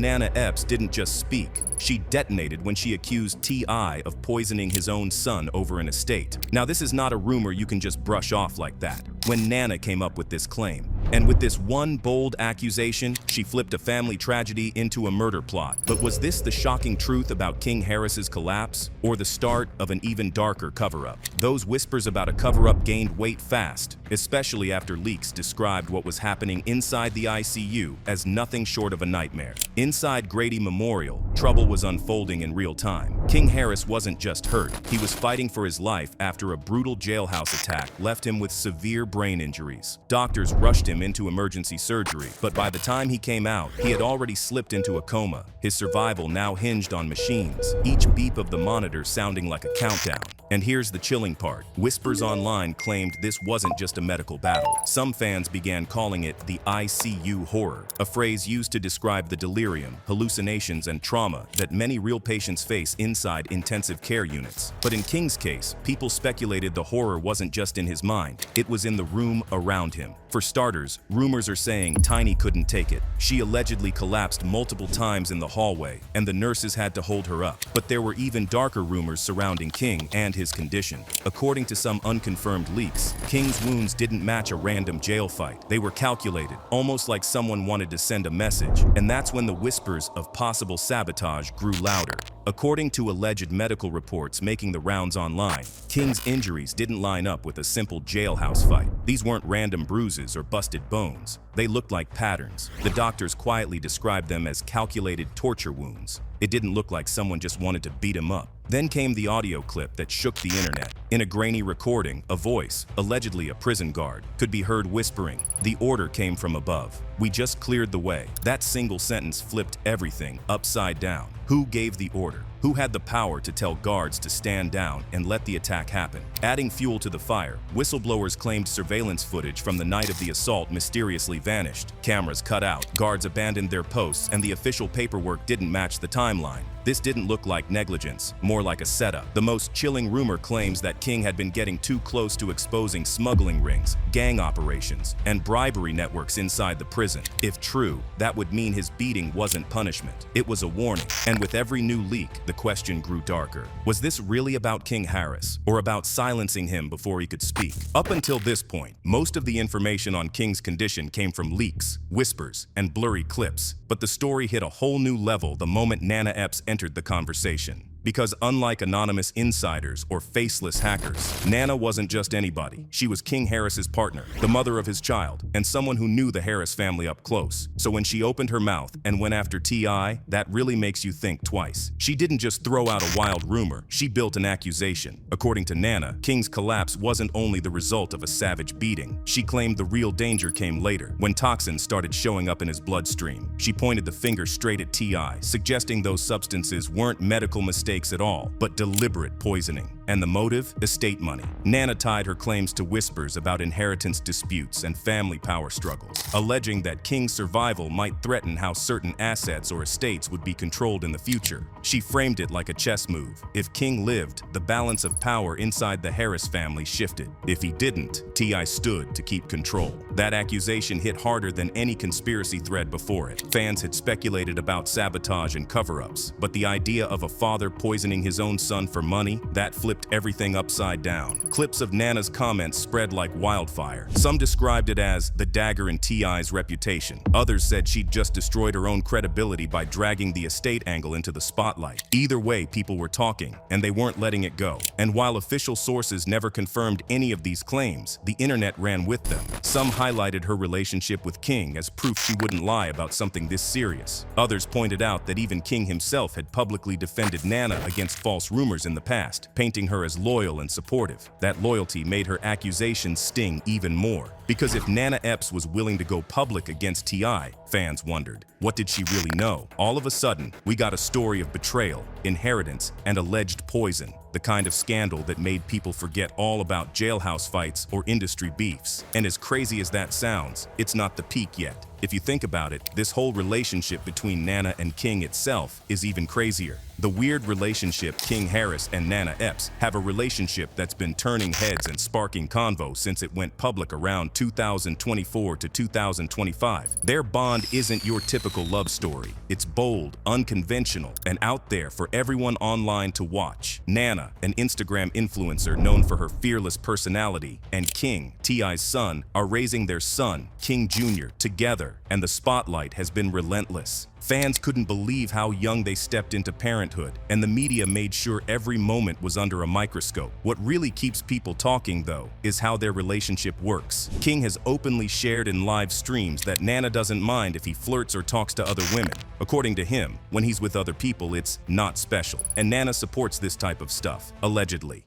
Nana Epps didn't just speak. She detonated when she accused T.I. of poisoning his own son over an estate. Now, this is not a rumor you can just brush off like that. When Nana came up with this claim, and with this one bold accusation, she flipped a family tragedy into a murder plot. But was this the shocking truth about King Harris's collapse, or the start of an even darker cover-up? Those whispers about a cover-up gained weight fast, especially after leaks described what was happening inside the ICU as nothing short of a nightmare. Inside Grady Memorial, trouble was unfolding in real time. King Harris wasn't just hurt, he was fighting for his life after a brutal jailhouse attack left him with severe brain injuries. Doctors rushed him into emergency surgery, but by the time he came out, he had already slipped into a coma. His survival now hinged on machines, each beep of the monitor sounding like a countdown. And here's the chilling part. Whispers online claimed this wasn't just a medical battle. Some fans began calling it the ICU horror, a phrase used to describe the delirium, hallucinations, and trauma that many real patients face inside intensive care units. But in King's case, people speculated the horror wasn't just in his mind, it was in the room around him. For starters, rumors are saying Tiny couldn't take it. She allegedly collapsed multiple times in the hallway, and the nurses had to hold her up. But there were even darker rumors surrounding King and his condition. According to some unconfirmed leaks, King's wounds didn't match a random jail fight. They were calculated, almost like someone wanted to send a message. And that's when the whispers of possible sabotage grew louder. According to alleged medical reports making the rounds online, King's injuries didn't line up with a simple jailhouse fight. These weren't random bruises or busted bones. They looked like patterns. The doctors quietly described them as calculated torture wounds. It didn't look like someone just wanted to beat him up. Then came the audio clip that shook the internet. In a grainy recording, a voice, allegedly a prison guard, could be heard whispering, "The order came from above. We just cleared the way." That single sentence flipped everything upside down. Who gave the order? Who had the power to tell guards to stand down and let the attack happen? Adding fuel to the fire, whistleblowers claimed surveillance footage from the night of the assault mysteriously vanished. Cameras cut out, guards abandoned their posts, and the official paperwork didn't match the timeline. This didn't look like negligence, more like a setup. The most chilling rumor claims that King had been getting too close to exposing smuggling rings, gang operations, and bribery networks inside the prison. If true, that would mean his beating wasn't punishment. It was a warning. And with every new leak, the question grew darker. Was this really about King Harris, or about silencing him before he could speak? Up until this point, most of the information on King's condition came from leaks, whispers, and blurry clips. But the story hit a whole new level the moment Nana Epps entered the conversation. Because unlike anonymous insiders or faceless hackers, Nana wasn't just anybody. She was King Harris's partner, the mother of his child, and someone who knew the Harris family up close. So when she opened her mouth and went after T.I., that really makes you think twice. She didn't just throw out a wild rumor, she built an accusation. According to Nana, King's collapse wasn't only the result of a savage beating. She claimed the real danger came later, when toxins started showing up in his bloodstream. She pointed the finger straight at T.I., suggesting those substances weren't medical mistakes at all, but deliberate poisoning. And the motive? Estate money. Nana tied her claims to whispers about inheritance disputes and family power struggles, alleging that King's survival might threaten how certain assets or estates would be controlled in the future. She framed it like a chess move. If King lived, the balance of power inside the Harris family shifted. If he didn't, T.I. stood to keep control. That accusation hit harder than any conspiracy thread before it. Fans had speculated about sabotage and cover-ups, but the idea of a father poisoning his own son for money, that flipped everything upside down. Clips of Nana's comments spread like wildfire. Some described it as the dagger in T.I.'s reputation. Others said she'd just destroyed her own credibility by dragging the estate angle into the spotlight. Either way, people were talking, and they weren't letting it go. And while official sources never confirmed any of these claims, the internet ran with them. Some highlighted her relationship with King as proof she wouldn't lie about something this serious. Others pointed out that even King himself had publicly defended Nana against false rumors in the past, painting her as loyal and supportive. That loyalty made her accusations sting even more. Because if Nana Epps was willing to go public against T.I., fans wondered, what did she really know? All of a sudden, we got a story of betrayal, inheritance, and alleged poison. The kind of scandal that made people forget all about jailhouse fights or industry beefs. And as crazy as that sounds, it's not the peak yet. If you think about it, this whole relationship between Nana and King itself is even crazier. The weird relationship King Harris and Nana Epps have a relationship that's been turning heads and sparking convo since it went public around 2024 to 2025. Their bond isn't your typical love story. It's bold, unconventional, and out there for everyone online to watch. Nana, an Instagram influencer known for her fearless personality, and King, T.I.'s son, are raising their son, King Jr., together, and the spotlight has been relentless. Fans couldn't believe how young they stepped into parenthood, and the media made sure every moment was under a microscope. What really keeps people talking, though, is how their relationship works. King has openly shared in live streams that Nana doesn't mind if he flirts or talks to other women. According to him, when he's with other people, it's not special, and Nana supports this type of stuff, allegedly.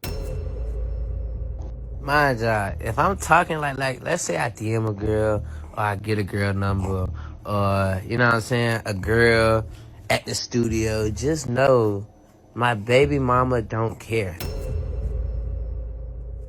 My job, if I'm talking like let's say I DM a girl or I get a girl number or, you know what I'm saying, a girl at the studio, just know my baby mama don't care.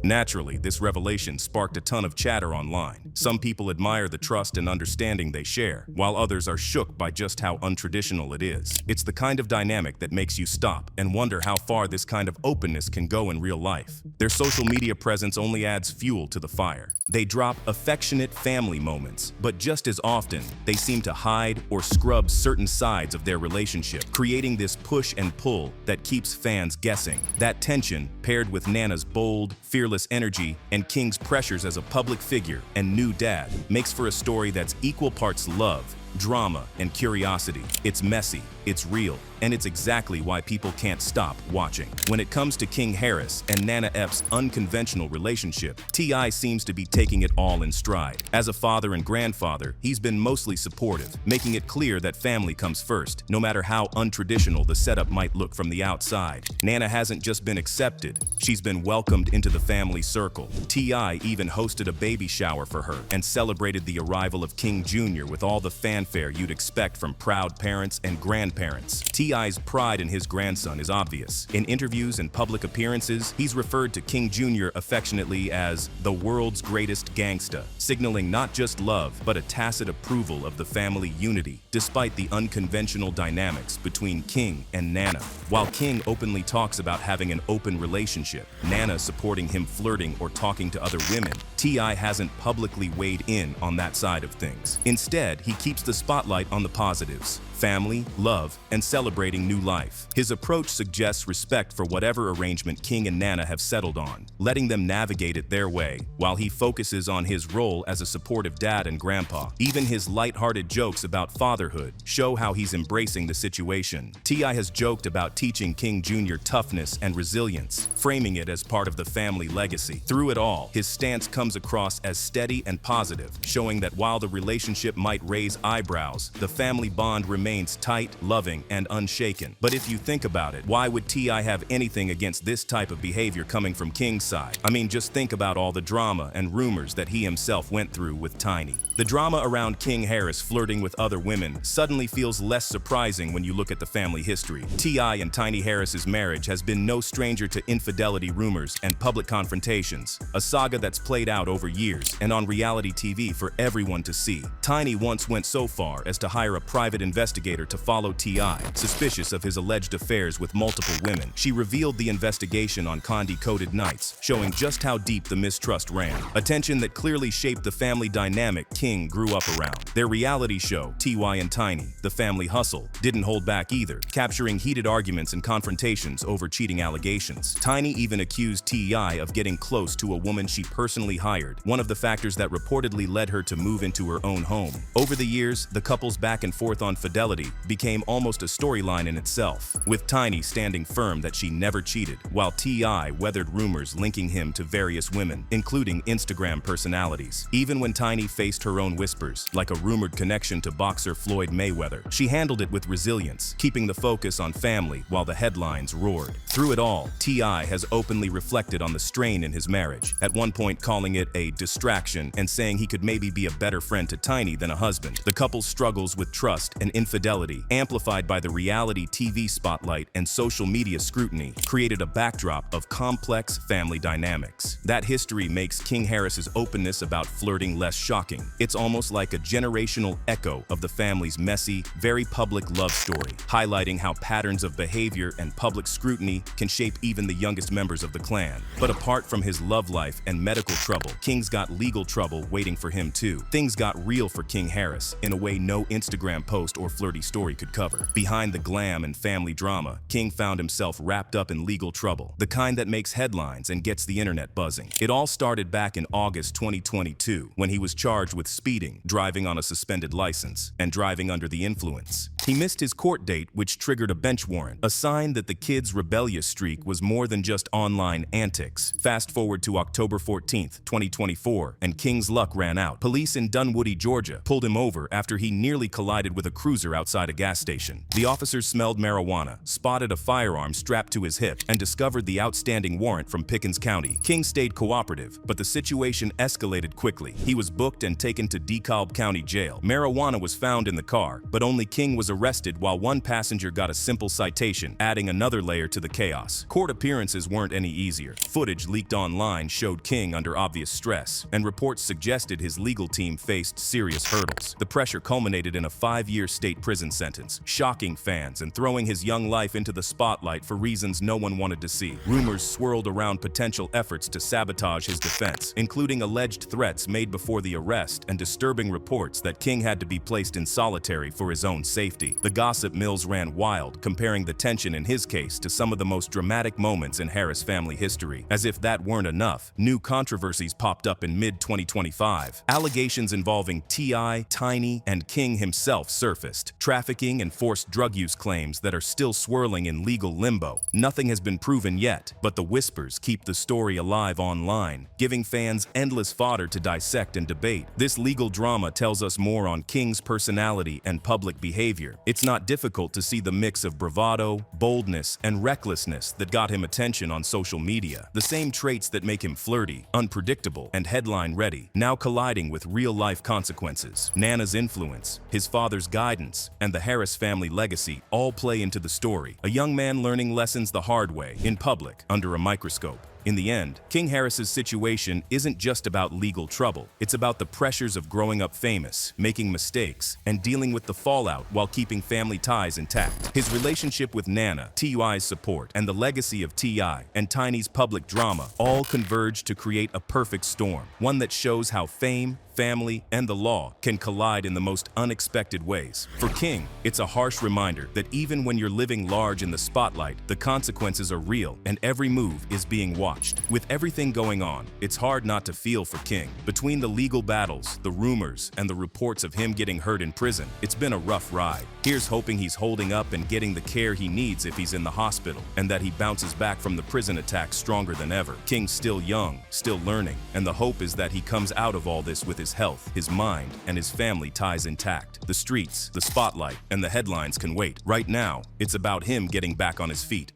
Naturally, this revelation sparked a ton of chatter online. Some people admire the trust and understanding they share, while others are shook by just how untraditional it is. It's the kind of dynamic that makes you stop and wonder how far this kind of openness can go in real life. Their social media presence only adds fuel to the fire. They drop affectionate family moments, but just as often, they seem to hide or scrub certain sides of their relationship, creating this push and pull that keeps fans guessing. That tension, paired with Nana's bold, fearless energy and King's pressures as a public figure and new dad, makes for a story that's equal parts love, drama, and curiosity. It's messy, it's real, and it's exactly why people can't stop watching. When it comes to King Harris and Nana Epps' unconventional relationship, T.I. seems to be taking it all in stride. As a father and grandfather, he's been mostly supportive, making it clear that family comes first, no matter how untraditional the setup might look from the outside. Nana hasn't just been accepted, she's been welcomed into the family circle. T.I. even hosted a baby shower for her and celebrated the arrival of King Jr. with all the fanfare you'd expect from proud parents and grandparents. T.I.'s pride in his grandson is obvious. In interviews and public appearances, he's referred to King Jr. affectionately as the world's greatest gangsta, signaling not just love, but a tacit approval of the family unity, despite the unconventional dynamics between King and Nana. While King openly talks about having an open relationship, Nana supporting him flirting or talking to other women, T.I. hasn't publicly weighed in on that side of things. Instead, he keeps the spotlight on the positives: family, love, and celebrating new life. His approach suggests respect for whatever arrangement King and Nana have settled on, letting them navigate it their way, while he focuses on his role as a supportive dad and grandpa. Even his lighthearted jokes about fatherhood show how he's embracing the situation. T.I. has joked about teaching King Jr. toughness and resilience, framing it as part of the family legacy. Through it all, his stance comes across as steady and positive, showing that while the relationship might raise eyebrows, the family bond remains tight, loving, and unshaken. But if you think about it, why would T.I. have anything against this type of behavior coming from King's side? I mean, just think about all the drama and rumors that he himself went through with Tiny. The drama around King Harris flirting with other women suddenly feels less surprising when you look at the family history. T.I. and Tiny Harris's marriage has been no stranger to infidelity rumors and public confrontations, a saga that's played out over years and on reality TV for everyone to see. Tiny once went so far as to hire a private investigator to follow T.I., suspicious of his alleged affairs with multiple women. She revealed the investigation on Condi-coded nights, showing just how deep the mistrust ran, a tension that clearly shaped the family dynamic King grew up around. Their reality show, T.Y. and Tiny, The Family Hustle, didn't hold back either, capturing heated arguments and confrontations over cheating allegations. Tiny even accused T.I. of getting close to a woman she personally hired, one of the factors that reportedly led her to move into her own home. Over the years, the couple's back and forth on fidelity became almost a storyline in itself, with Tiny standing firm that she never cheated, while T.I. weathered rumors linking him to various women, including Instagram personalities. Even when Tiny faced her own whispers, like a rumored connection to boxer Floyd Mayweather, she handled it with resilience, keeping the focus on family while the headlines roared. Through it all, T.I. has openly reflected on the strain in his marriage, at one point calling it a distraction and saying he could maybe be a better friend to Tiny than a husband. The couple couple's struggles with trust and infidelity, amplified by the reality TV spotlight and social media scrutiny, created a backdrop of complex family dynamics. That history makes King Harris's openness about flirting less shocking. It's almost like a generational echo of the family's messy, very public love story, highlighting how patterns of behavior and public scrutiny can shape even the youngest members of the clan. But apart from his love life and medical trouble, King's got legal trouble waiting for him too. Things got real for King Harris in a way no Instagram post or flirty story could cover. Behind the glam and family drama, King found himself wrapped up in legal trouble, the kind that makes headlines and gets the internet buzzing. It all started back in August 2022 when he was charged with speeding, driving on a suspended license, and driving under the influence. He missed his court date, which triggered a bench warrant, a sign that the kid's rebellious streak was more than just online antics. Fast forward to October 14th, 2024, and King's luck ran out. Police in Dunwoody, Georgia, pulled him over after he nearly collided with a cruiser outside a gas station. The officers smelled marijuana, spotted a firearm strapped to his hip, and discovered the outstanding warrant from Pickens County. King stayed cooperative, but the situation escalated quickly. He was booked and taken to DeKalb County Jail. Marijuana was found in the car, but only King was arrested while one passenger got a simple citation, adding another layer to the chaos. Court appearances weren't any easier. Footage leaked online showed King under obvious stress, and reports suggested his legal team faced serious hurdles. The pressure culminated in a 5-year state prison sentence, shocking fans and throwing his young life into the spotlight for reasons no one wanted to see. Rumors swirled around potential efforts to sabotage his defense, including alleged threats made before the arrest and disturbing reports that King had to be placed in solitary for his own safety. The gossip mills ran wild, comparing the tension in his case to some of the most dramatic moments in Harris family history. As if that weren't enough, new controversies popped up in mid-2025. Allegations involving T.I., Tiny, and King himself surfaced. Trafficking and forced drug use claims that are still swirling in legal limbo. Nothing has been proven yet, but the whispers keep the story alive online, giving fans endless fodder to dissect and debate. This legal drama tells us more on King's personality and public behavior. It's not difficult to see the mix of bravado, boldness, and recklessness that got him attention on social media. The same traits that make him flirty, unpredictable, and headline-ready, now colliding with real-life consequences. Nana's influence, his father's guidance, and the Harris family legacy all play into the story. A young man learning lessons the hard way, in public, under a microscope. In the end, King Harris's situation isn't just about legal trouble. It's about the pressures of growing up famous, making mistakes, and dealing with the fallout while keeping family ties intact. His relationship with Nana, T.I.'s support, and the legacy of T.I. and Tiny's public drama all converge to create a perfect storm, one that shows how fame, family, and the law can collide in the most unexpected ways. For King, it's a harsh reminder that even when you're living large in the spotlight, the consequences are real and every move is being watched. With everything going on, it's hard not to feel for King. Between the legal battles, the rumors, and the reports of him getting hurt in prison, it's been a rough ride. Here's hoping he's holding up and getting the care he needs if he's in the hospital, and that he bounces back from the prison attack stronger than ever. King's still young, still learning, and the hope is that he comes out of all this with his health, his mind, and his family ties intact. The streets, the spotlight, and the headlines can wait. Right now, it's about him getting back on his feet.